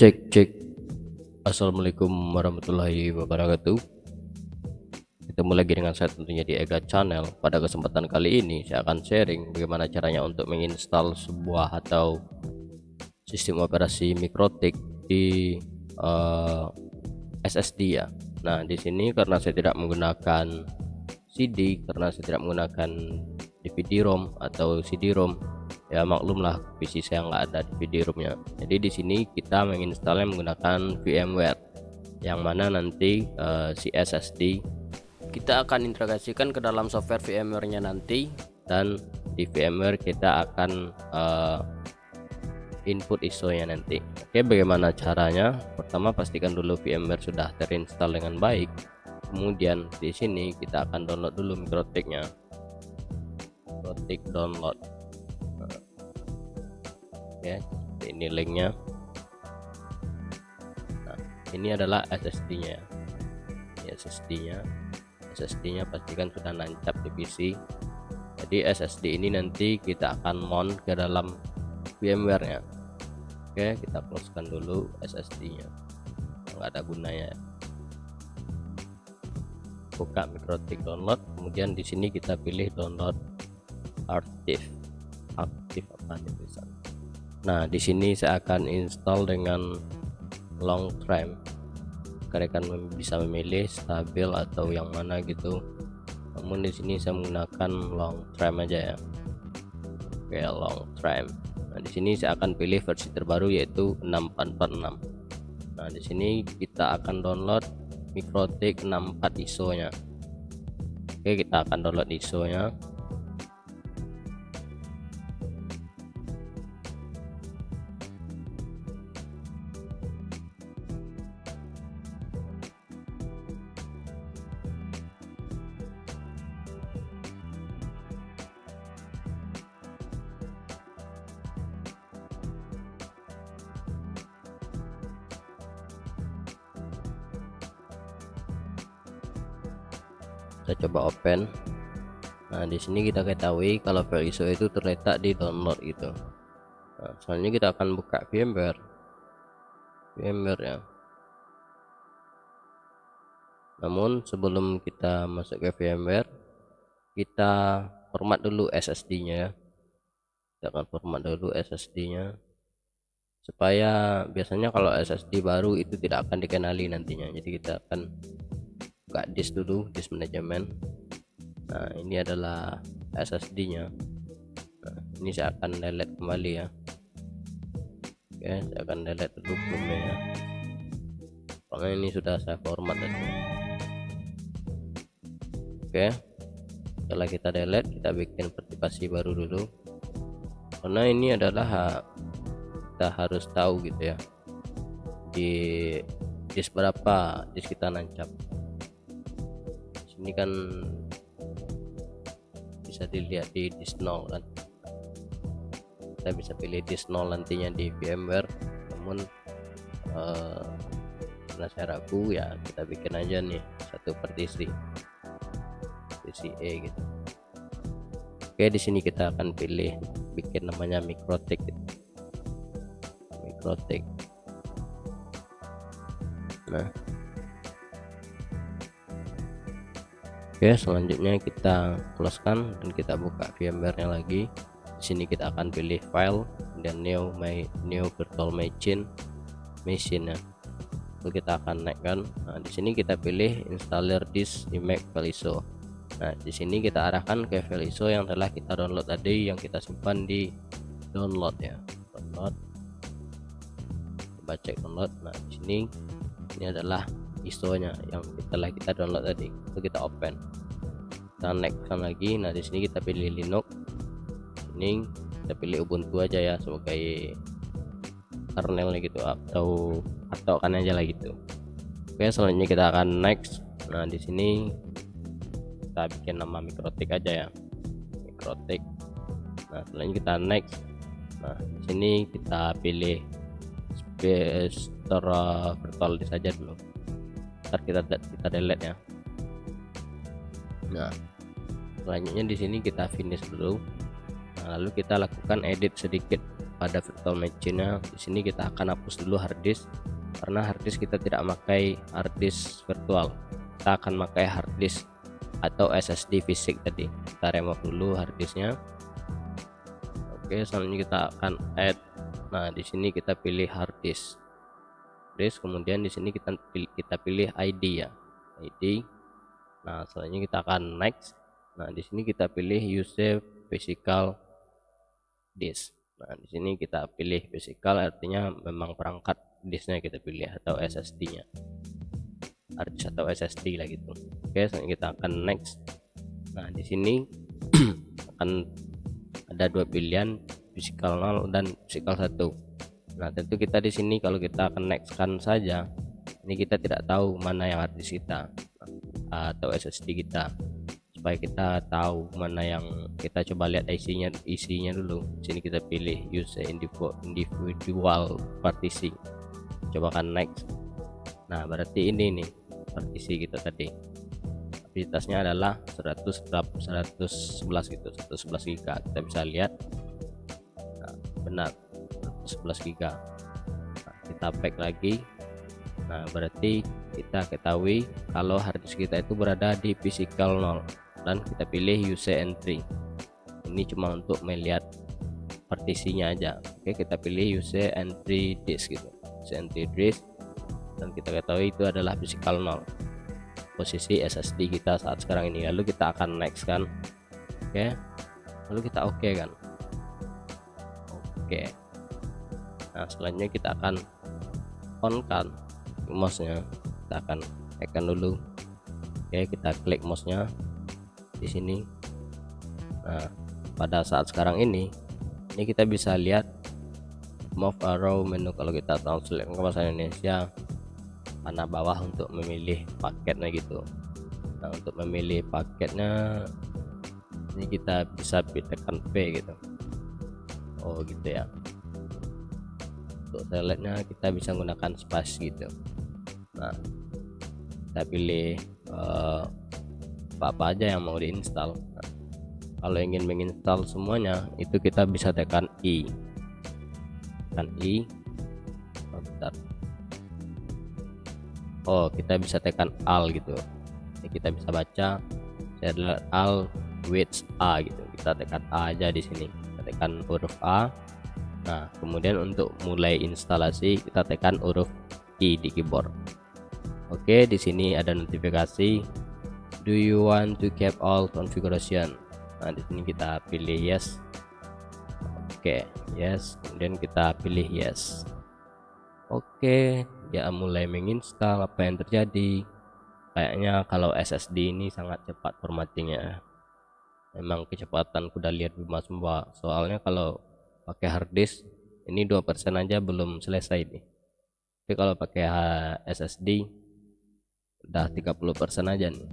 Cek cek. Assalamualaikum warahmatullahi wabarakatuh. Ketemu lagi dengan saya tentunya di Ega Channel. Pada kesempatan kali ini saya akan sharing bagaimana caranya untuk menginstal sebuah atau sistem operasi Mikrotik di SSD ya. Nah, di sini karena saya tidak menggunakan CD, karena saya tidak menggunakan DVD-ROM atau CD-ROM, ya maklumlah PC saya nggak ada DVD-ROM-nya. Jadi di sini kita menginstalnya menggunakan VMware, yang mana nanti si SSD kita akan integrasikan ke dalam software VMware-nya nanti, dan di VMware kita akan input ISO-nya nanti. Oke, bagaimana caranya? Pertama, pastikan dulu VMware sudah terinstall dengan baik. Kemudian di sini kita akan download dulu Mikrotik-nya. Mikrotik download. Oke, ini linknya. Nah, ini adalah SSD-nya. Ini SSD-nya pastikan sudah nancap di PC. Jadi SSD ini nanti kita akan mount ke dalam VMware-nya. Oke, kita closekan dulu SSD-nya. Nggak ada gunanya. Buka Mikrotik download, kemudian di sini kita pilih download aktif apa nih tulisan. Nah, di sini saya akan install dengan long term. Kalian bisa memilih stabil atau yang mana gitu. Namun di sini saya menggunakan long term aja ya. Oke, long term. Nah, di sini saya akan pilih versi terbaru yaitu 6446. Nah, di sini kita akan download Mikrotik 64 ISO-nya. Oke, kita akan download ISO-nya. Kita coba open. Nah, di sini kita ketahui kalau file ISO itu terletak di download gitu. Nah, selanjutnya kita akan buka VMware ya. Namun sebelum kita masuk ke VMware, kita format dulu SSD-nya ya. Kita akan format dulu SSD-nya supaya biasanya kalau SSD baru itu tidak akan dikenali nantinya. Jadi kita akan buka disk dulu, disk manajemen. Nah, ini adalah SSD-nya. Nah, ini saya akan delete kembali ya. Oke, saya akan delete dulu filmnya ya. Soalnya ini sudah saya format tadi. Oke, setelah kita delete, kita bikin privasi baru dulu. Karena ini adalah kita harus tahu gitu ya, di disk berapa disk kita nancap. Ini kan bisa dilihat di disk 0 kan. Kita bisa pilih disk 0 nantinya di VMware. Namun karena saya ragu ya, kita bikin aja nih satu partisi E gitu. Oke, di sini kita akan pilih bikin namanya Mikrotik gitu. Mikrotik. Nah, oke, selanjutnya kita closekan dan kita buka VMware-nya lagi. Di sini kita akan pilih file dan new virtual machine ya. Lalu kita akan naikkan. Nah, di sini kita pilih installer disk image file ISO. Nah, di sini kita arahkan ke file ISO yang telah kita download tadi, yang kita simpan di download ya. Download. Coba cek download. Nah, di sini ini adalah ISO-nya yang telah kita download tadi. Itu kita open, kita naikkan lagi. Nah, di sini kita pilih Linux. Ini kita pilih Ubuntu aja ya sebagai kernelnya gitu, atau kan aja lah gitu. Oke, selanjutnya kita akan next. Nah, di sini kita bikin nama Mikrotik aja ya, Mikrotik. Nah, selanjutnya kita next. Nah, di sini kita pilih space virtual disk saja dulu. Ntar kita delete ya. Nah, selanjutnya di sini kita finish dulu. Nah, lalu kita lakukan edit sedikit pada virtual machine-nya. Di sini kita akan hapus dulu hard disk, karena hard disk kita tidak pakai hard disk virtual, kita akan pakai hard disk atau SSD fisik tadi. Kita remove dulu hard disknya. Oke, selanjutnya kita akan add. Nah, di sini kita pilih hard disk, kemudian di sini kita pilih ID ya, ID. Nah, selanjutnya kita akan next. Nah, di sini kita pilih use physical disk. Nah, di sini kita pilih physical, artinya memang perangkat disknya kita pilih, atau SSD-nya, hard disk atau SSD lah gitu. Oke, selanjutnya kita akan next. Nah, di sini akan ada dua pilihan, physical 0 dan physical 1. Nah, tentu kita di sini kalau kita akan next kan saja, ini kita tidak tahu mana yang hard disk kita atau SSD kita. Supaya kita tahu mana yang, kita coba lihat isinya dulu. Sini kita pilih use individual partition, coba kan next. Nah, berarti ini nih partisi kita tadi, kapasitasnya adalah 111 gitu, 111 giga. Kita bisa lihat, nah, benar 111 giga. Nah, kita back lagi. Nah, berarti kita ketahui kalau hard disk kita itu berada di physical 0, dan kita pilih use entry. Ini cuma untuk melihat partisinya aja. Oke, kita pilih use entry disk gitu, use entry disk, dan kita ketahui itu adalah physical 0, posisi SSD kita saat sekarang ini. Lalu kita akan next kan. Oke, lalu kita oke kan. Oke, nah selanjutnya kita akan on kan mouse-nya, kita akan tekan dulu. Oke, kita klik mouse-nya di sini. Nah, pada saat sekarang ini kita bisa lihat move arrow menu. Kalau kita translate ke bahasa Indonesia, panah bawah untuk memilih paketnya gitu. Nah, untuk memilih paketnya ini kita bisa tekan P gitu. Oh gitu ya. Untuk selectnya kita bisa menggunakan space gitu. Nah, kita pilih apa aja yang mau diinstal. Nah, kalau ingin menginstal semuanya itu kita bisa tekan I, oh, bentar. Oh, kita bisa tekan Alt gitu. Ini kita bisa baca adalah Alt with A gitu. Kita tekan A aja di sini. Kita tekan huruf A. Nah, kemudian untuk mulai instalasi kita tekan huruf I di keyboard. Oke, di sini ada notifikasi. Do you want to keep all configuration? Nah, di sini kita pilih yes. Oke, yes. Kemudian kita pilih yes. Oke, dia mulai menginstal. Apa yang terjadi? Kayaknya kalau SSD ini sangat cepat formattingnya. Memang kecepatan udah lihat Bima semua. Soalnya kalau pakai hard disk ini 2% aja belum selesai nih. Tapi kalau pakai SSD udah 30% aja nih.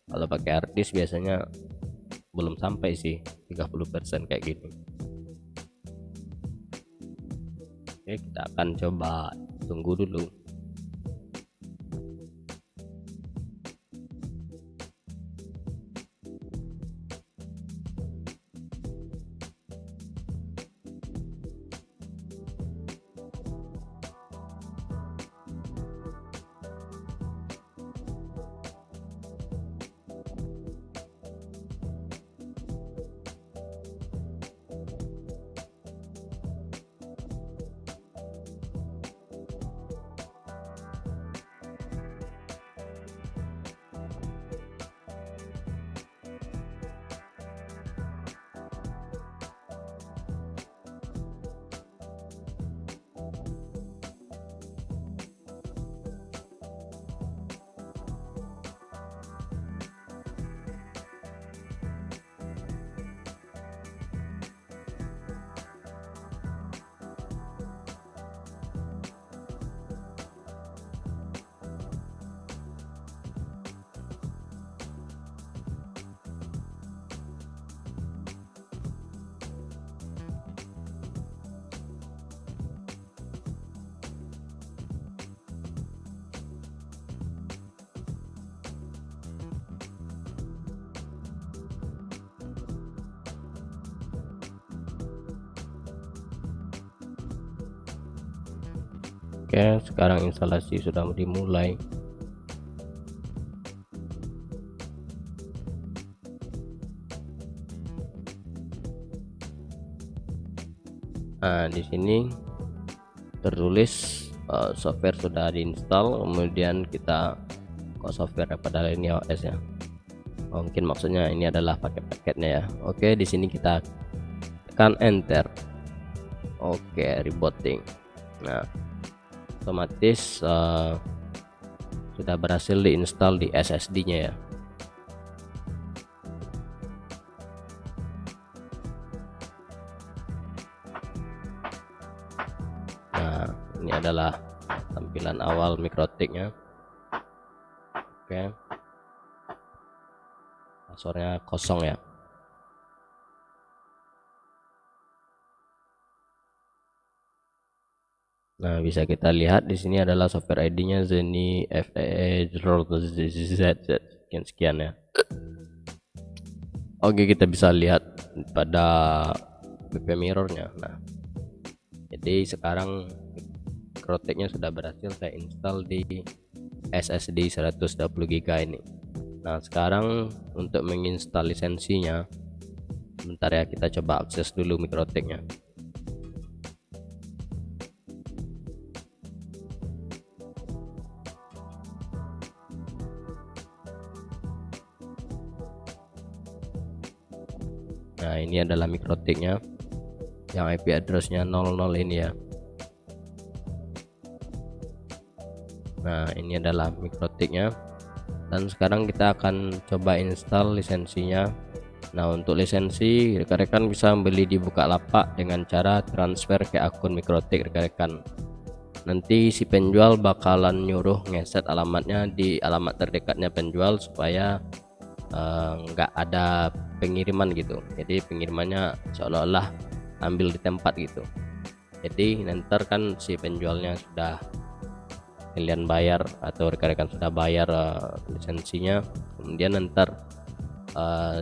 Kalau pakai hard disk biasanya belum sampai sih 30% kayak gini. Oke, kita akan coba tunggu dulu. Oke, sekarang instalasi sudah dimulai. Nah, di sini tertulis software sudah diinstal, kemudian kita kok software pada Linear OS ya. Mungkin maksudnya ini adalah paket-paketnya ya. Oke, di sini kita tekan enter. Oke, rebooting. Nah, otomatis sudah berhasil diinstal di SSD-nya ya. Nah, ini adalah tampilan awal mikrotiknya. Oke, passwordnya kosong ya. Nah, bisa kita lihat di sini adalah software ID-nya Zeni FAE0ZZ sekian ya. Oke, kita bisa lihat pada BP mirrornya. Nah, jadi sekarang mikrotiknya sudah berhasil saya install di SSD 120 GB ini. Nah, sekarang untuk menginstal lisensinya, bentar ya, kita coba akses dulu mikrotiknya. Nah, ini adalah mikrotiknya yang IP addressnya 00 ini ya. Nah, ini adalah mikrotiknya, dan sekarang kita akan coba install lisensinya. Nah, untuk lisensi rekan-rekan bisa membeli di Bukalapak dengan cara transfer ke akun mikrotik rekan-rekan. Nanti si penjual bakalan nyuruh ngeset alamatnya di alamat terdekatnya penjual supaya nggak ada pengiriman gitu. Jadi pengirimannya seolah-olah ambil di tempat gitu. Jadi nanti kan si penjualnya sudah kalian bayar atau rekan-rekan sudah bayar lisensinya, kemudian nanti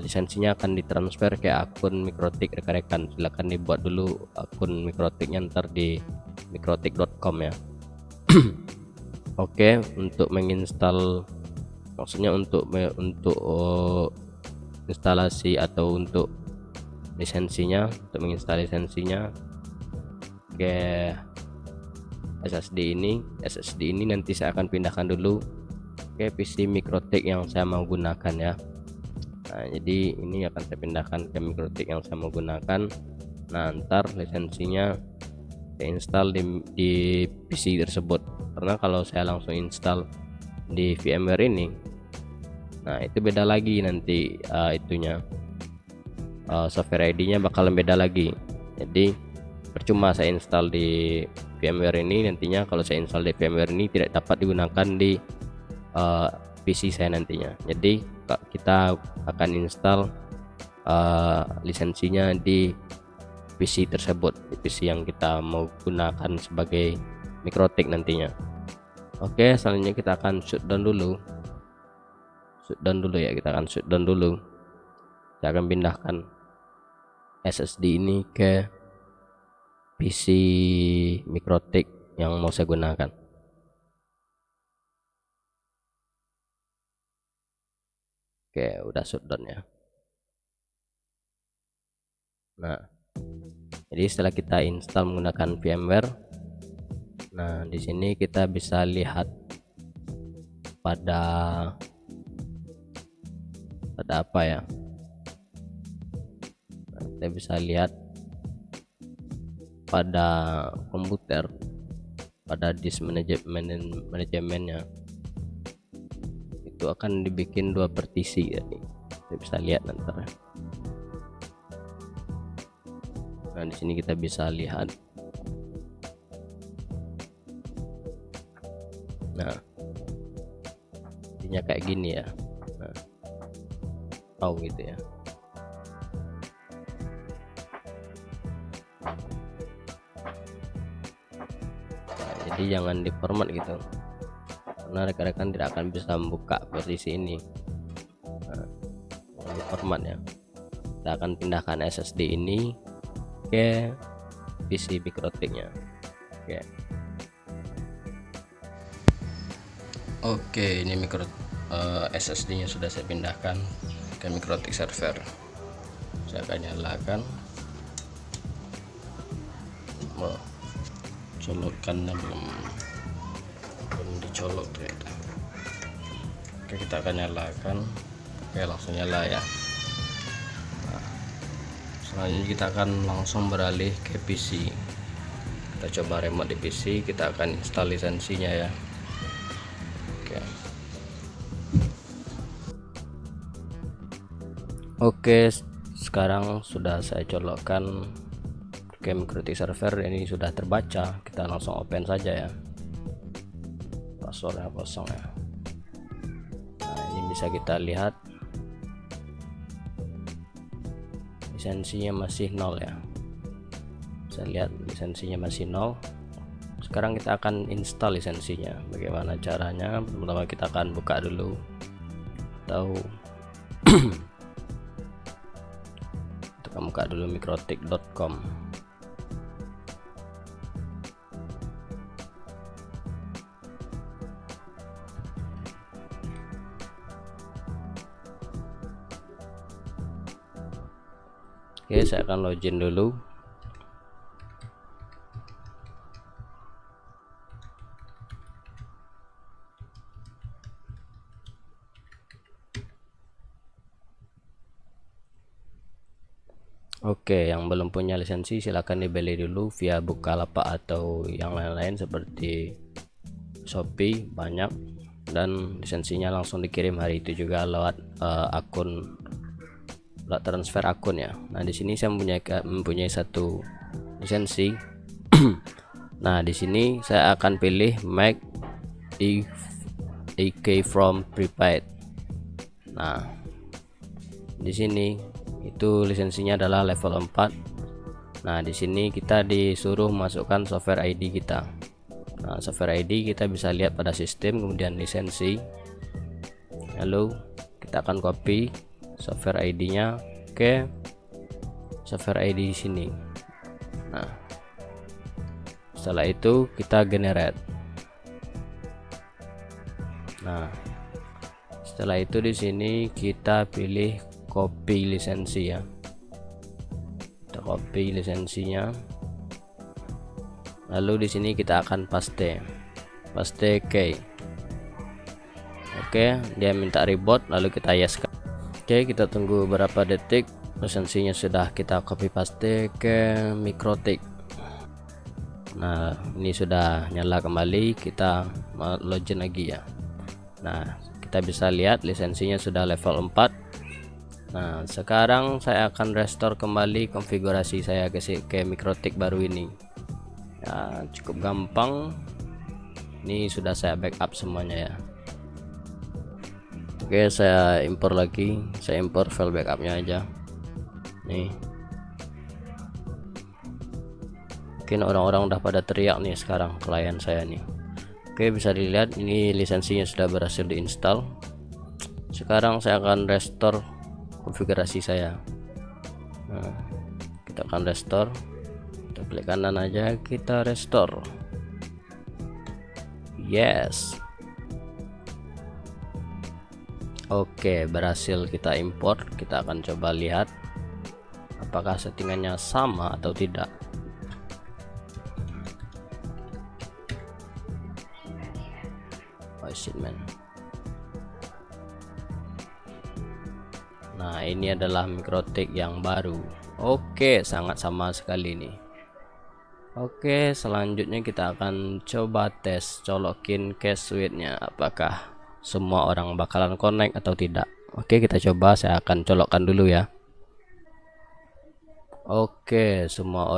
lisensinya akan ditransfer ke akun mikrotik rekan-rekan. Silahkan dibuat dulu akun mikrotiknya ntar di mikrotik.com ya. Oke, untuk menginstal, maksudnya untuk instalasi atau untuk lisensinya, untuk menginstal lisensinya ke SSD ini nanti saya akan pindahkan dulu ke PC mikrotik yang saya mau gunakan ya. Nah, jadi ini akan saya pindahkan ke mikrotik yang saya mau gunakan. Nah, ntar lisensinya saya install di PC tersebut, karena kalau saya langsung install di VMware ini, nah itu beda lagi nanti itunya software ID-nya bakalan beda lagi. Jadi percuma saya install di VMware ini, nantinya kalau saya install di VMware ini tidak dapat digunakan di PC saya nantinya. Jadi kita akan install lisensinya di PC tersebut, di PC yang kita mau gunakan sebagai mikrotik nantinya. Oke, selanjutnya kita akan shutdown dulu ya, kita akan shutdown dulu. Saya akan pindahkan SSD ini ke PC mikrotik yang mau saya gunakan. Oke, udah shutdown ya. Nah, jadi setelah kita install menggunakan VMware, nah di sini kita bisa lihat pada apa ya, nah, kita bisa lihat pada komputer, pada disk manajemennya itu akan dibikin 2 partisi. Jadi kita bisa lihat nanti. Nah, di sini kita bisa lihat. Nah, intinya kayak gini ya. Nah, tahu gitu ya. Nah, jadi jangan diformat gitu, karena rekan-rekan tidak akan bisa membuka partisi ini. Nah, diformat ya. Kita akan pindahkan SSD ini ke PC mikrotiknya. Oke. Oke, ini SSD nya sudah saya pindahkan ke MikroTik server. Saya akan nyalakan. Colokkan belum dicolok ternyata. Oke, kita akan nyalakan. Oke, langsung nyala ya. Nah, selanjutnya kita akan langsung beralih ke PC. Kita coba remote di PC, kita akan install lisensinya ya. Oke, sekarang sudah saya colokkan ke MikroTik server. Ini sudah terbaca, kita langsung open saja ya. Passwordnya kosong ya. Nah, ini bisa kita lihat lisensinya masih 0 ya. Saya lihat lisensinya masih 0. Sekarang kita akan install lisensinya. Bagaimana caranya? Pertama kita akan buka dulu atau kita buka dulu mikrotik.com. Oke, saya akan login dulu. Oke, yang belum punya lisensi silahkan dibeli dulu via Bukalapak atau yang lain-lain seperti Shopee, banyak, dan lisensinya langsung dikirim hari itu juga lewat akun, lewat transfer akun ya. Nah, di sini saya mempunyai satu lisensi. Nah, di sini saya akan pilih Make EK from Prepaid. Nah, di sini itu lisensinya adalah level 4. Nah, di sini kita disuruh masukkan software ID kita. Nah, software ID kita bisa lihat pada sistem, kemudian lisensi. Lalu kita akan copy software ID-nya ke software ID di sini. Nah, setelah itu kita generate. Nah, setelah itu di sini kita pilih copy lisensi ya. Kita copy lisensinya. Lalu di sini kita akan paste key. Oke, dia minta reboot, lalu kita yes. Oke, kita tunggu beberapa detik. Lisensinya sudah kita copy paste ke MikroTik. Nah, ini sudah nyala kembali. Kita login lagi ya. Nah, kita bisa lihat lisensinya sudah level 4. Nah, sekarang saya akan restore kembali konfigurasi saya ke MikroTik baru ini ya. Cukup gampang, ini sudah saya backup semuanya ya. Oke, saya impor lagi, saya impor file backupnya aja nih. Mungkin orang-orang udah pada teriak nih sekarang klien saya nih. Oke, bisa dilihat ini lisensinya sudah berhasil diinstal. Sekarang saya akan restore konfigurasi saya. Nah, kita akan restore, kita klik kanan aja, kita restore. Yes. Oke, berhasil kita import. Kita akan coba lihat apakah settingannya sama atau tidak. Oh shit man. Nah, ini adalah MikroTik yang baru. Oke, sangat sama sekali nih. Oke, selanjutnya kita akan coba tes colokin cache switch-nya, apakah semua orang bakalan connect atau tidak. Oke, kita coba. Saya akan colokkan dulu ya. Oke, semua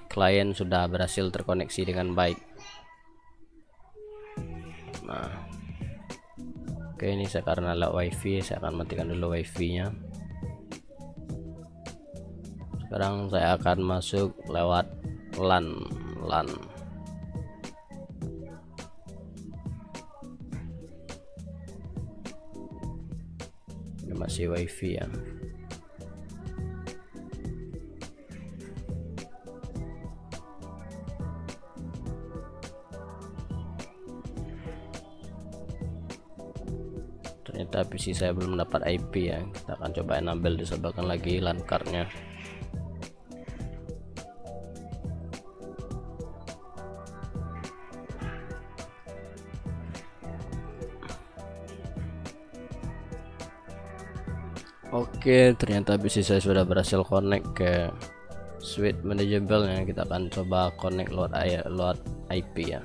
klien sudah berhasil terkoneksi dengan baik. Nah, oke, ini saya karena lewat wifi, saya akan matikan dulu wifi nya. Sekarang saya akan masuk lewat LAN. Ini masih wifi ya. ternyata PC saya belum dapat IP ya. Kita akan coba enable, disebabkan lagi LAN cardnya. Oke, ternyata PC saya sudah berhasil connect ke switch manageable nya. Kita akan coba connect load IP ya.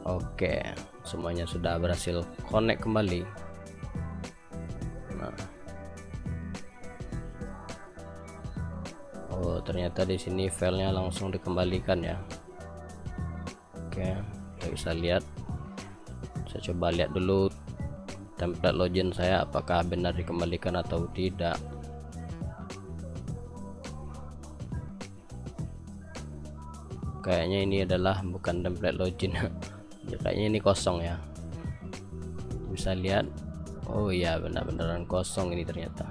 Oke, semuanya sudah berhasil connect kembali. Nah, oh ternyata di sini filenya langsung dikembalikan ya. Oke, kita bisa lihat. Saya coba lihat dulu template login saya apakah benar dikembalikan atau tidak. Kayaknya ini adalah bukan template login. Ya, kayaknya ini kosong ya. Bisa lihat, oh iya benar-benaran kosong ini ternyata.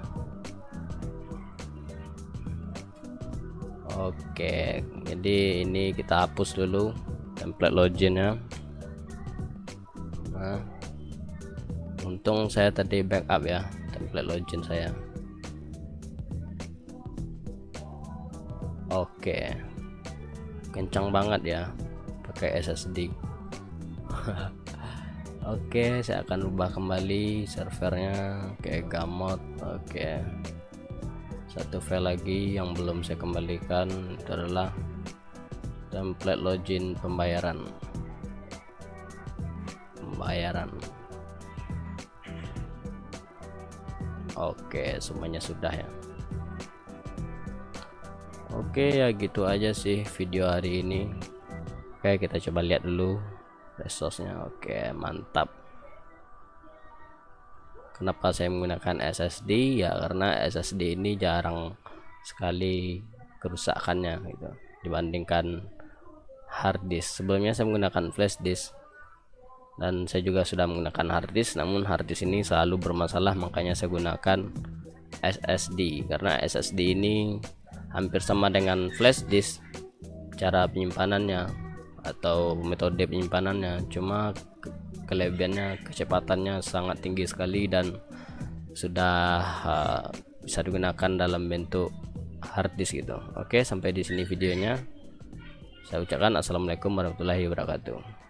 Oke, jadi ini kita hapus dulu template loginnya. Nah, untung saya tadi backup ya template login saya. Oke, kencang banget ya pakai SSD. Oke, saya akan rubah kembali servernya ke gamut. Oke, satu file lagi yang belum saya kembalikan itu adalah template login pembayaran. Oke, semuanya sudah ya. Oke ya, gitu aja sih video hari ini. Oke, kita coba lihat dulu resource-nya. Oke, mantap. Kenapa saya menggunakan SSD ya, karena SSD ini jarang sekali kerusakannya gitu dibandingkan hard disk. Sebelumnya saya menggunakan flash disk dan saya juga sudah menggunakan hard disk, namun hard disk ini selalu bermasalah, makanya saya gunakan SSD. Karena SSD ini hampir sama dengan flash disk cara penyimpanannya atau metode penyimpanannya, cuma kelebihannya kecepatannya sangat tinggi sekali dan sudah bisa digunakan dalam bentuk hard disk gitu. Oke, sampai di sini videonya. Saya ucapkan assalamualaikum warahmatullahi wabarakatuh.